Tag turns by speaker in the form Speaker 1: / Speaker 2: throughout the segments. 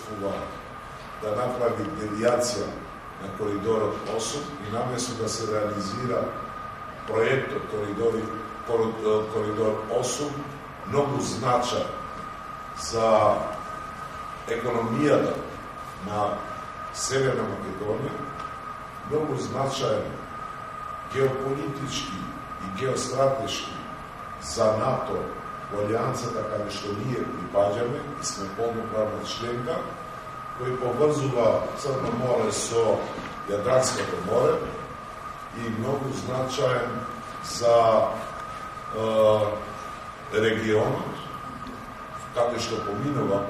Speaker 1: почнува да направи девијација на коридорот 8 и наместо да се реализира проектот коридор 8, многу значај за економијата на Северна Македонија, многу значаен геополитички и геостратешки за НАТО во алијансата каде што ние припаѓаме и сме полноправна членка, кој поврзува Црно море со Јадранското море и многу значаен за регионот каде што поминува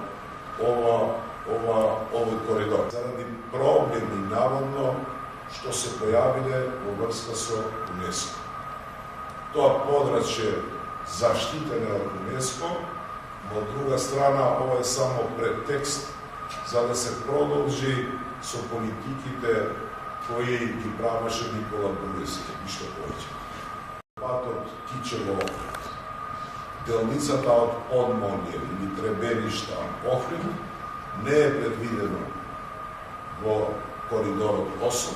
Speaker 1: овој коридор. Заради проблеми наводно што се појавиле во врска со ЮНЕСКО. Тоа подрачје заштитено од ЮНЕСКО, во друга страна ова е само претекст за да се продолжи со политиките кои ги правеше Никола Груевски и што повеќе. Патот Кичево-Охрид, делницата од Подмонје или Требеништа-Охрид не е предвидено во коридорот 8,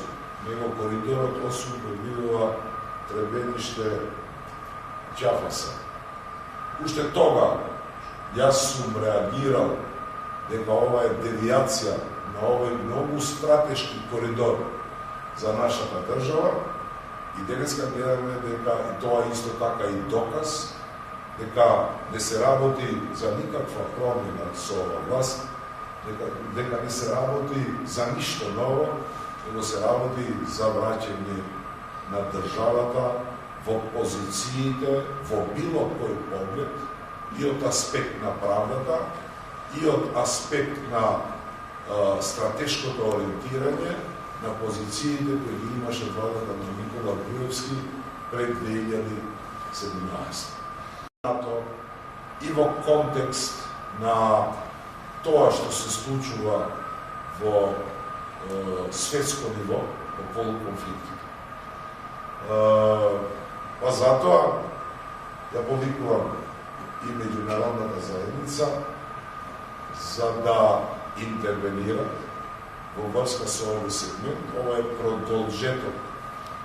Speaker 1: него коридорот 8 предвидува Требениште-Џафаса. Уште тога јас сум реагирал дека ова е девијација на овој многу стратешки коридор за нашата држава и денеска гледаме дека и тоа исто така и доказ дека не се работи за никаква промена со ова власт, дека не се работи за ништо ново, него се работи за враќање на државата во позициите, во било кој поглед, и од аспект на правдата, и од аспект на стратешкото ориентирање на позициите кои ги имаше владата на Никола Груевски пред 2017. И во контекст на тоа што се случува во светско ниво, во полуконфликтите. Па затоа ја повикувам и меѓународната заедница за да интервенира во врска со овој сегмент. Ова е продолжеток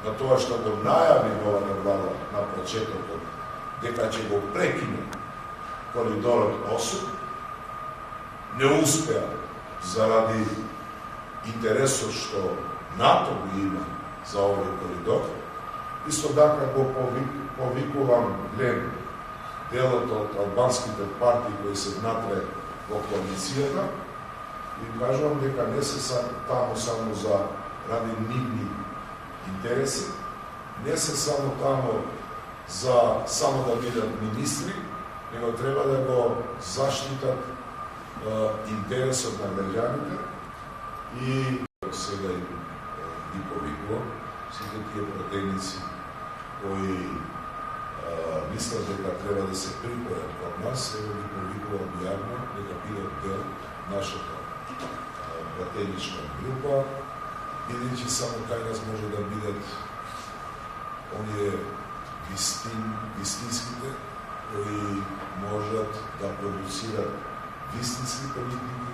Speaker 1: на тоа што го најави новата влада на почетокот, дека ќе го прекине коридорот 8, не успеа заради интересот што НАТО го има за овој коридор. Исто така го повикувам делот од албанските партии кои се внатре во коалицијата и кажувам дека не се таму само за ради нивни интереси, не се само таму за само да бидат министри, него треба да го заштитат интересот на граѓаните и сега ги повикувам сите тие противници кои мислат дека треба да се припојат кон нас, ево ги повикувам јавно дека бидат дел нашата братеничка група, бидејќи само кај нас може да бидат оние вистинските кои можат да продуцират вистински политики,